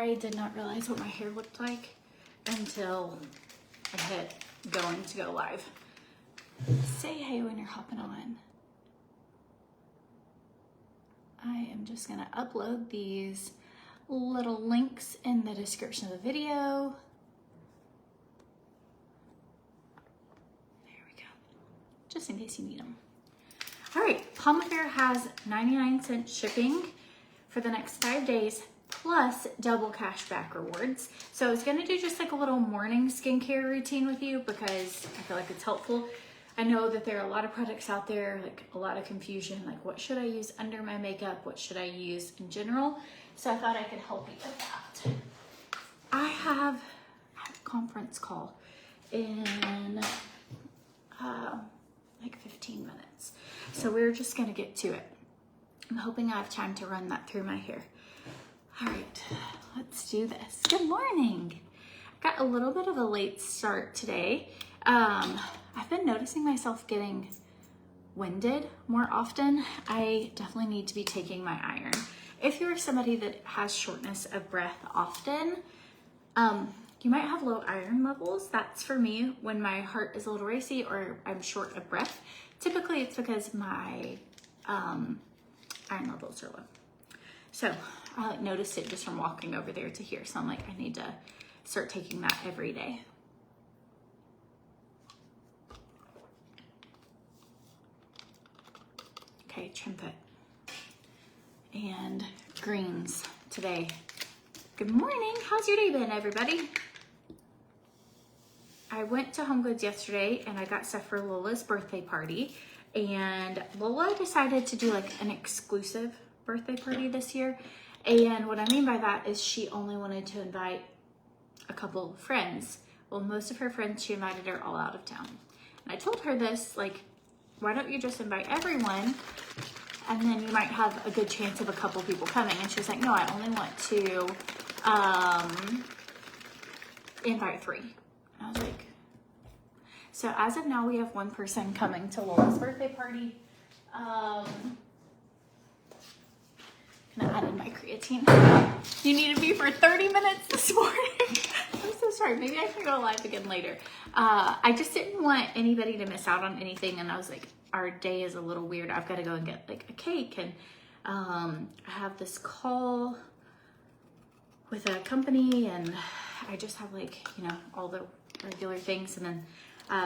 I did not realize what my hair looked like until I hit going to go live. Say hey when you're hopping on. I am just gonna upload these little links in the description of the video. There we go, just in case you need them. All right, Pomifera has 99-cent shipping for the next 5 days, plus double cashback rewards. So I was gonna do just like a little morning skincare routine with you because I feel like it's helpful. I know that there are a lot of products out there, like a lot of confusion, like what should I use under my makeup? What should I use in general? So I thought I could help you with that. I have a conference call in like 15 minutes. So we're just gonna get to it. I'm hoping I have time to run that through my hair. All right, let's do this. Good morning. I got a little bit of a late start today. I've been noticing myself getting winded more often. I definitely need to be taking my iron. If you're somebody that has shortness of breath often, you might have low iron levels. That's for me when my heart is a little racy or I'm short of breath. Typically it's because my iron levels are low. So I noticed it just from walking over there to here. So I'm like, I need to start taking that every day. Okay, trumpet and greens today. Good morning. How's your day been, everybody? I went to Home Goods yesterday and I got stuff for Lola's birthday party. And Lola decided to do like an exclusive birthday party this year. And what I mean by that is she only wanted to invite a couple of friends. Well, most of her friends she invited are all out of town. And I told her this, like, why don't you just invite everyone and then you might have a good chance of a couple people coming. And she was like, no, I only want to invite 3. And I was like, so as of now, we have 1 person coming to Lola's birthday party. Gonna add in my creatine. You needed me for 30 minutes this morning. I'm so sorry. Maybe I can go live again later. I just didn't want anybody to miss out on anything. And I was like, our day is a little weird. I've got to go and get like a cake. And I have this call with a company and I just have like, you know, all the regular things. And then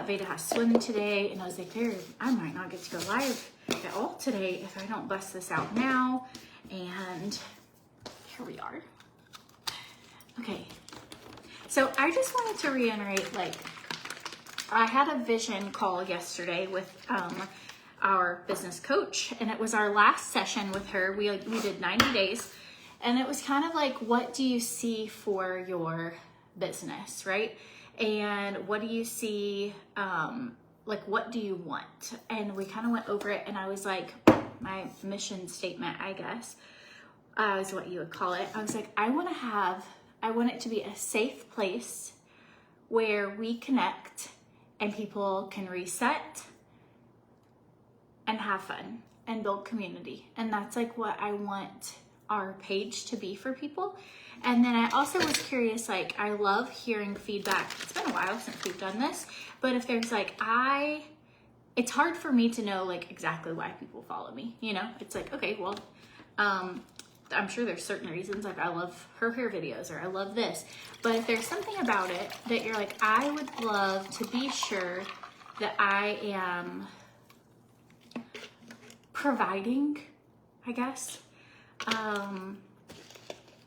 Veda has swim today. And I was like, I might not get to go live at all today if I don't bust this out now. And here we are. Okay. So I just wanted to reiterate, like, I had a vision call yesterday with our business coach, and it was our last session with her. We did 90 days, and it was kind of like, what do you see for your business, right? And what do you see, like, what do you want? And we kind of went over it, and I was like, my mission statement, I guess, is what you would call it. I was like, I want it to be a safe place where we connect and people can reset and have fun and build community. And that's like what I want our page to be for people. And then I also was curious, like, I love hearing feedback. It's been a while since we've done this, but if there's like, it's hard for me to know like exactly why people follow me, you know? It's like, okay, well, I'm sure there's certain reasons, like I love her hair videos or I love this, but if there's something about it that you're like, I would love to be sure that I am providing, I guess,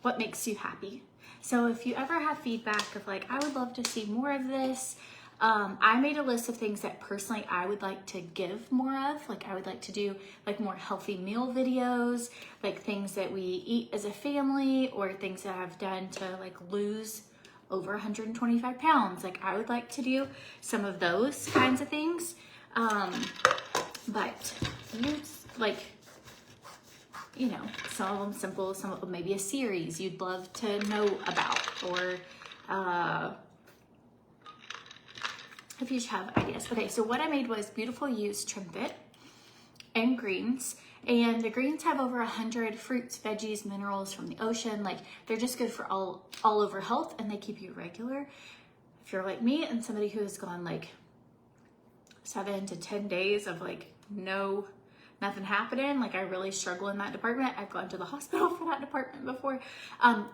what makes you happy. So if you ever have feedback of like, I would love to see more of this, I made a list of things that personally I would like to give more of. Like I would like to do like more healthy meal videos, like things that we eat as a family or things that I've done to like lose over 125 pounds. Like I would like to do some of those kinds of things. But you like, you know, some of them simple, some of them maybe a series you'd love to know about, or if you have ideas. Okay, so what I made was beautiful used trumpet and greens, And the greens have over 100 fruits, veggies, minerals from the ocean. Like, they're just good for all over health, and they keep you regular. If you're like me and somebody who has gone like 7 to 10 days of like nothing happening, like I really struggle in that department. I've gone to the hospital for that department before.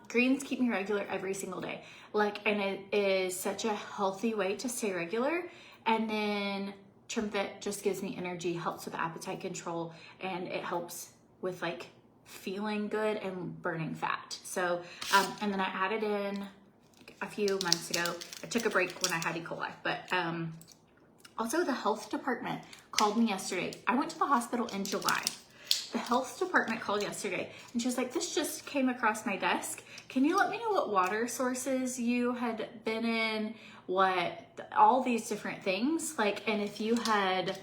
Greens keep me regular every single day. Like, and it is such a healthy way to stay regular. And then Triumphant just gives me energy, helps with appetite control, and it helps with like feeling good and burning fat. So, and then I added in a few months ago, I took a break when I had E. coli, but also the health department called me yesterday. I went to the hospital in July. The health department called yesterday and she was like, this just came across my desk. Can you let me know what water sources you had been in? All these different things. Like, and if you had,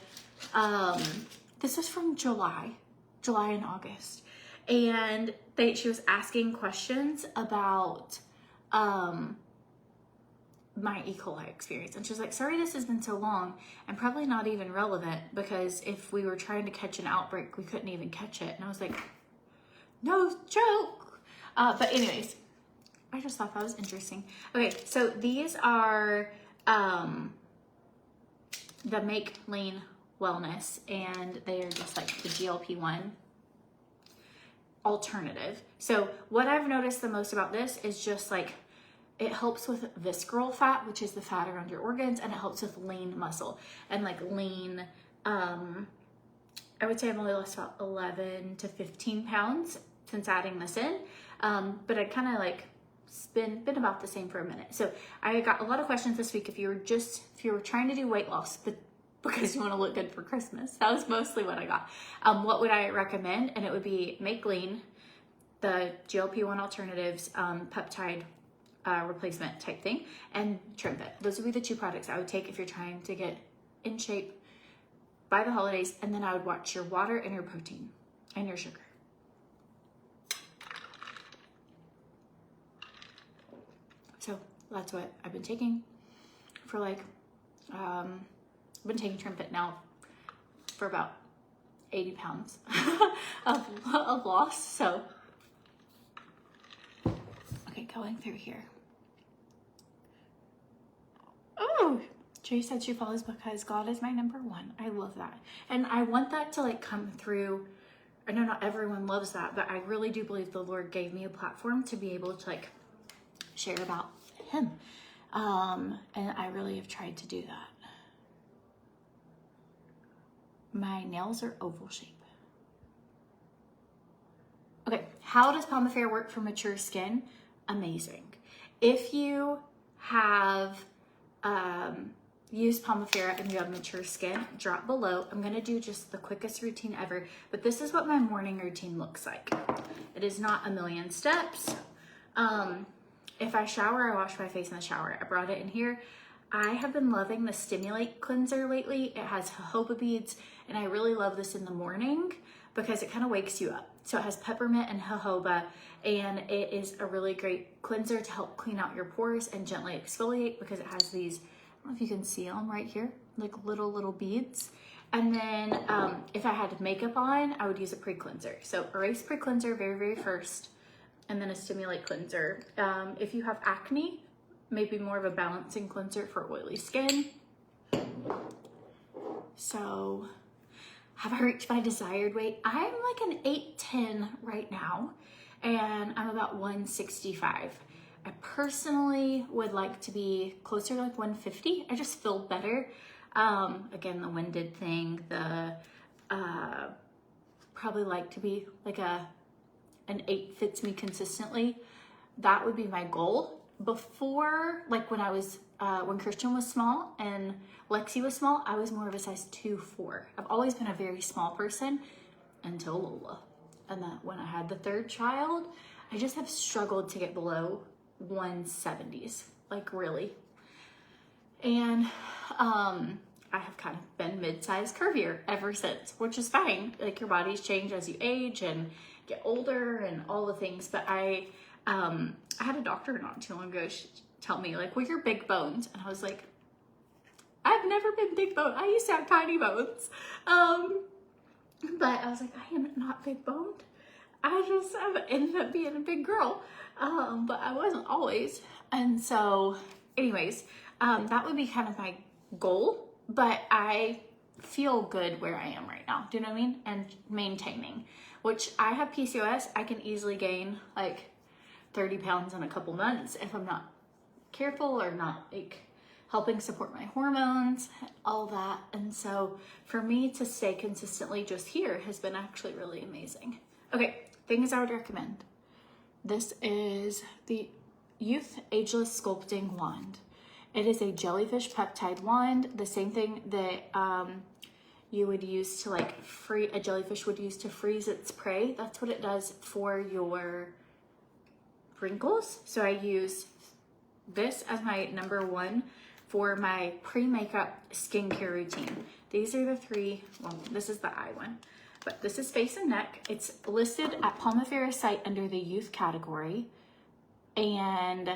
this was from July and August. And she was asking questions about, my E. coli experience. And she's like, sorry, this has been so long and probably not even relevant, because if we were trying to catch an outbreak, we couldn't even catch it. And I was like, no joke. But anyways, I just thought that was interesting. Okay, so these are the Make Lean Wellness, and they are just like the GLP-1 alternative. So what I've noticed the most about this is just like, it helps with visceral fat, which is the fat around your organs, and it helps with lean muscle. And like lean, I would say I've only lost about 11 to 15 pounds since adding this in. But I kind of like been about the same for a minute. So I got a lot of questions this week if you were trying to do weight loss, but because you want to look good for Christmas. That was mostly what I got. What would I recommend? And it would be Make Lean, the GLP-1 alternatives, peptide replacement type thing, and Triumphant. Those would be the two products I would take if you're trying to get in shape by the holidays. And then I would watch your water and your protein and your sugar. So that's what I've been taking for like, I've been taking Triumphant now for about 80 pounds of loss. So, okay, going through here. Oh, Jay said she follows because God is my number one. I love that. And I want that to like come through. I know not everyone loves that, but I really do believe the Lord gave me a platform to be able to like share about him. And I really have tried to do that. My nails are oval shape. Okay, how does Pomifera work for mature skin? Amazing. If you have used Pomifera and you have mature skin, drop below. I'm gonna do just the quickest routine ever, but this is what my morning routine looks like. It is not a million steps. If I shower, I wash my face in the shower. I brought it in here. I have been loving the Stimulate cleanser lately. It has jojoba beads, and I really love this in the morning because it kind of wakes you up. So it has peppermint and jojoba, and it is a really great cleanser to help clean out your pores and gently exfoliate, because it has these, I don't know if you can see them right here, like little beads. And then if I had makeup on, I would use a pre-cleanser. So erase pre-cleanser very first, and then a Stimulate cleanser. If you have acne, maybe more of a balancing cleanser for oily skin. So have I reached my desired weight? I'm like an 8'10" right now, and I'm about 165. I personally would like to be closer to like 150. I just feel better. Again, the winded thing, probably like to be like an 8 fits me consistently. That would be my goal. Before, like when I was, when Christian was small and Lexi was small, I was more of a size 2'4". I've always been a very small person until Lola. And then when I had the third child, I just have struggled to get below 170s, like really. And I have kind of been mid-size curvier ever since, which is fine. Like your bodies change as you age and get older and all the things. But I had a doctor not too long ago tell me like, well, you're big bones. And I was like, I've never been big bone. I used to have tiny bones. But I was like, I am not big boned. I've ended up being a big girl. But I wasn't always. And so anyways, that would be kind of my goal, but I feel good where I am right now. Do you know what I mean? And maintaining, which I have PCOS. I can easily gain like 30 pounds in a couple months if I'm not careful or not like helping support my hormones, all that. And so for me to stay consistently just here has been actually really amazing. Okay, things I would recommend. This is the Youth Ageless Sculpting Wand. It is a jellyfish peptide wand, the same thing that you would use to like a jellyfish would use to freeze its prey. That's what it does for your wrinkles. So I use this as my number one for my pre-makeup skincare routine. These are the three, well, this is the eye one, but this is face and neck. It's listed at Pomifera site under the youth category, and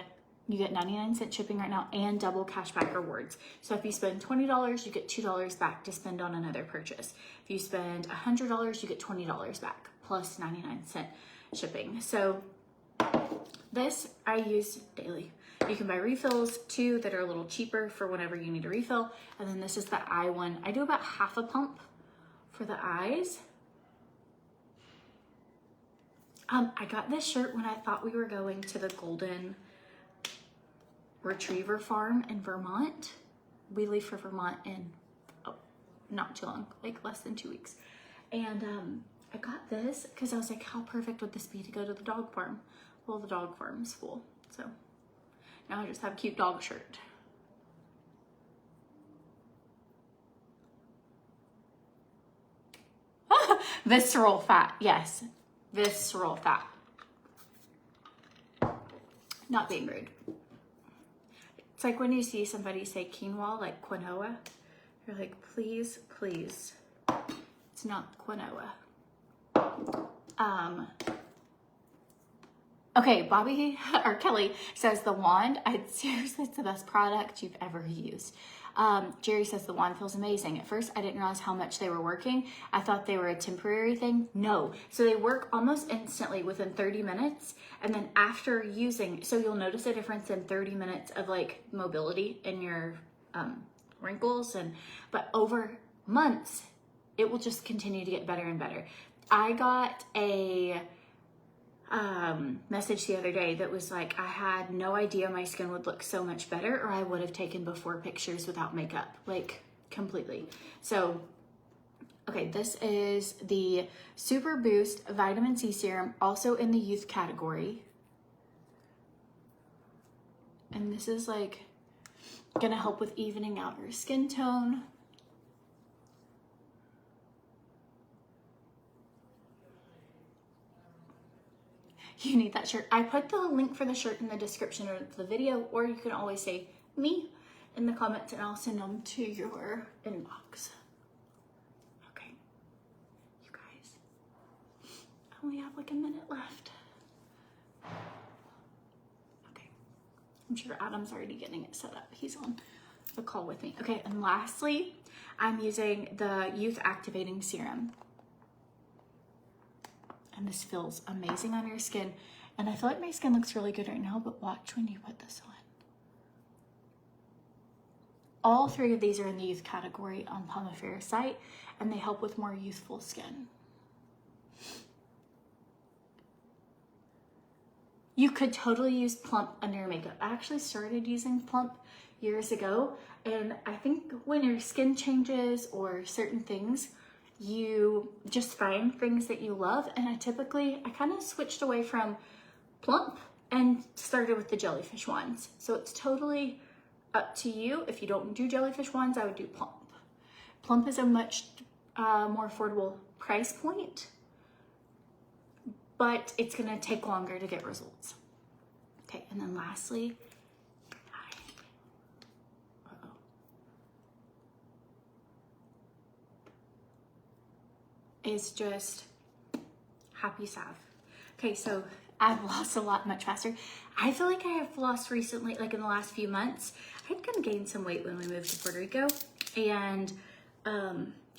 you get 99-cent shipping right now and double cashback rewards. So if you spend $20, you get $2 back to spend on another purchase. If you spend $100, you get $20 back plus 99-cent shipping. So this I use daily. You can buy refills too that are a little cheaper for whenever you need a refill. And then this is the eye one. I do about half a pump for the eyes. I got this shirt when I thought we were going to the Golden Retriever farm in Vermont. We leave for Vermont in not too long, like less than 2 weeks. And I got this because I was like, how perfect would this be to go to the dog farm? Well, the dog farm's full, so now I just have a cute dog shirt. Visceral fat, yes, visceral fat. Not being rude. It's like when you see somebody say quinoa, like quinoa, you're like, please, please, it's not quinoa. Okay, Bobby or Kelly says the wand, seriously, it's the best product you've ever used. Jerry says the wand feels amazing. At first, I didn't realize how much they were working. I thought they were a temporary thing. No, so they work almost instantly within 30 minutes. And then after using, so you'll notice a difference in 30 minutes of like mobility in your wrinkles. But over months, it will just continue to get better and better. I got a message the other day that was like, I had no idea my skin would look so much better, or I would have taken before pictures without makeup, like completely. So, okay, this is the Super Boost Vitamin C Serum, also in the youth category. And this is like gonna help with evening out your skin tone. You need that shirt. I put the link for the shirt in the description of the video, or you can always say me in the comments and I'll send them to your inbox. Okay, you guys, I only have like a minute left. Okay, I'm sure Adam's already getting it set up. He's on the call with me. Okay, and lastly, I'm using the Youth Activating Serum. And this feels amazing on your skin. And I feel like my skin looks really good right now, but watch when you put this on. All three of these are in the youth category on Pomifera site, and they help with more youthful skin. You could totally use Plump under your makeup. I actually started using Plump years ago, and I think when your skin changes or certain things, you just find things that you love. And I kind of switched away from Plump and started with the jellyfish ones. So it's totally up to you. If you don't do jellyfish ones, I would do Plump. Plump is a much more affordable price point, but it's gonna take longer to get results. Okay, and then lastly, is just Happy Salve. Okay, so I've lost a lot much faster. I feel like I have lost recently, like in the last few months. I had kind of gained some weight when we moved to Puerto Rico, and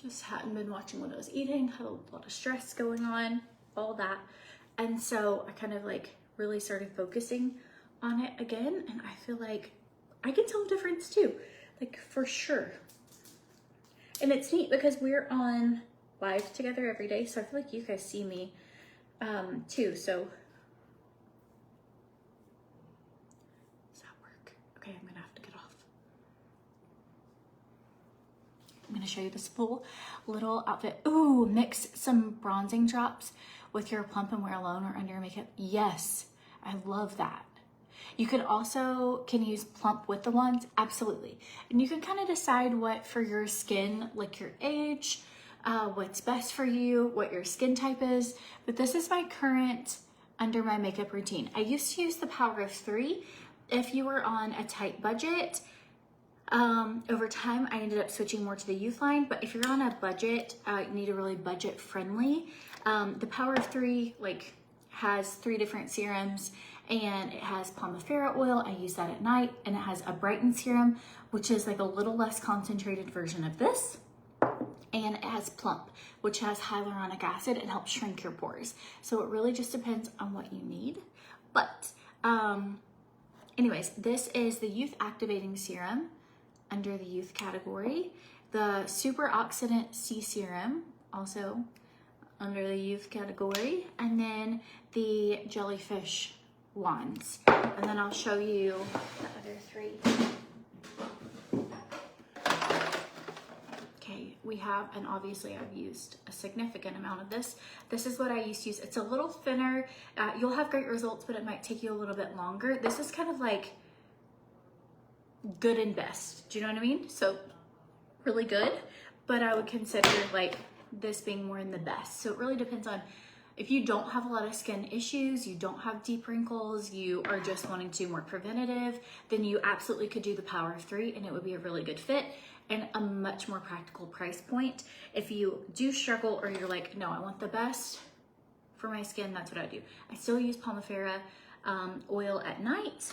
Just hadn't been watching what I was eating, had a lot of stress going on, all that. And so I kind of like really started focusing on it again. And I feel like I can tell a difference too, like for sure. And it's neat because we're on live together every day. So I feel like you guys see me too. So does that work? Okay, I'm gonna have to get off. I'm gonna show you this full little outfit. Ooh, mix some bronzing drops with your plump and wear alone or under your makeup. Yes, I love that. You could also use plump with the wands, absolutely. And you can kind of decide what for your skin, like your age, what's best for you, what your skin type is. But this is my current under my makeup routine. I used to use the power of 3 if you were on a tight budget. Over time, I ended up switching more to the youth line, but if you're on a budget, you need a really budget friendly. The power of 3 like has 3 different serums, and it has Pomifera oil. I use that at night, and it has a brighten serum, which is like a little less concentrated version of this. And it has plump, which has hyaluronic acid and helps shrink your pores. So it really just depends on what you need. But anyways, this is the youth activating serum under the youth category. The superoxidant C serum, also under the youth category. And then the jellyfish wands. And then I'll show you the other 3. Okay, we have, and obviously I've used a significant amount of this. This is what I used to use. It's a little thinner. You'll have great results, but it might take you a little bit longer. This is kind of like good and best. Do you know what I mean? So really good, but I would consider like this being more in the best. So it really depends on if you don't have a lot of skin issues, you don't have deep wrinkles, you are just wanting to do more preventative, then you absolutely could do the power of 3 and it would be a really good fit and a much more practical price point. If you do struggle or you're like, no, I want the best for my skin, that's what I do. I still use Pomifera oil at night.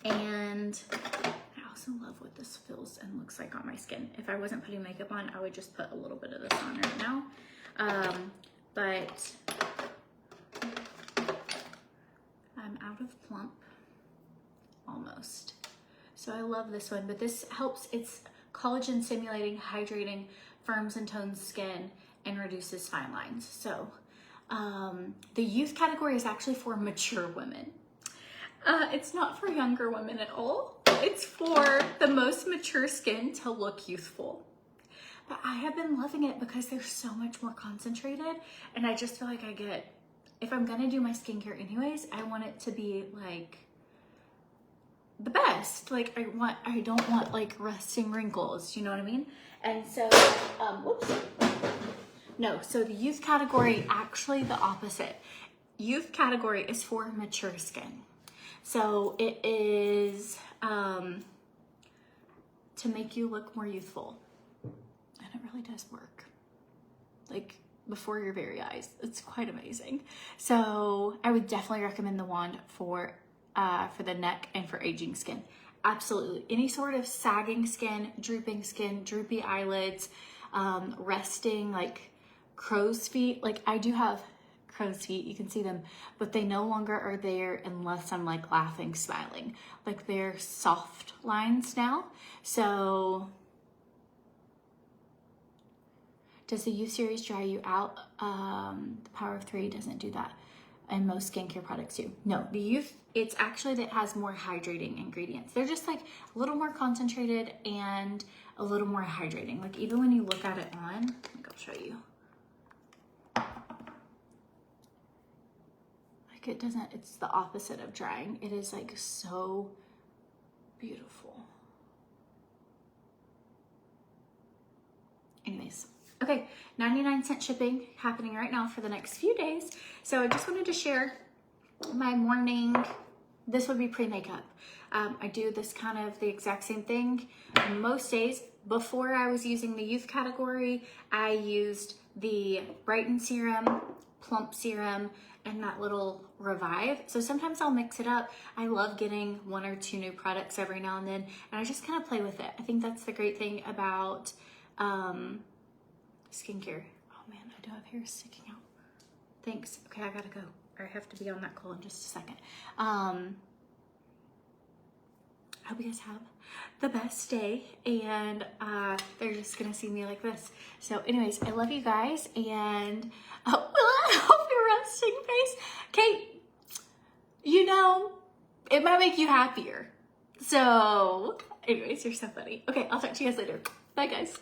And I also love what this feels and looks like on my skin. If I wasn't putting makeup on, I would just put a little bit of this on right now. But I'm out of plump, almost. So I love this one, but this helps, it's collagen stimulating, hydrating, firms and tones skin, and reduces fine lines. So the youth category is actually for mature women. It's not for younger women at all. It's for the most mature skin to look youthful. But I have been loving it because they're so much more concentrated, and I just feel like I get, if I'm gonna do my skincare anyways, I want it to be like the best. Like I don't want like resting wrinkles, you know what I mean? And so, whoops. No, so the youth category, actually the opposite. Youth category is for mature skin. So it is to make you look more youthful. And it really does work. Like before your very eyes. It's quite amazing. So I would definitely recommend the wand for the neck and for aging skin. Absolutely. Any sort of sagging skin, droopy eyelids, resting, like crow's feet. Like I do have crow's feet, you can see them, but they no longer are there unless I'm like laughing, smiling. Like they're soft lines now. So does the youth series dry you out? The power of 3 doesn't do that. And most skincare products do. No, the youth, it's actually that has more hydrating ingredients. They're just like a little more concentrated and a little more hydrating. Like even when you look at it on, like I'll show you. Like it doesn't, it's the opposite of drying. It is like so beautiful. Anyways. Okay, 99-cent shipping happening right now for the next few days. So I just wanted to share my morning, this would be pre-makeup. I do this kind of the exact same thing most days. Before I was using the youth category, I used the Brighten serum, Plump serum, and that little Revive. So sometimes I'll mix it up. I love getting 1 or 2 new products every now and then, and I just kind of play with it. I think that's the great thing about skincare. Oh man, I do have hair sticking out. Thanks. Okay, I gotta go. I have to be on that call in just a second. I hope you guys have the best day, and they're just gonna see me like this. So anyways, I love you guys, and I hope you're resting face. Kate, you know, it might make you happier. So anyways, you're so funny. Okay, I'll talk to you guys later. Bye guys.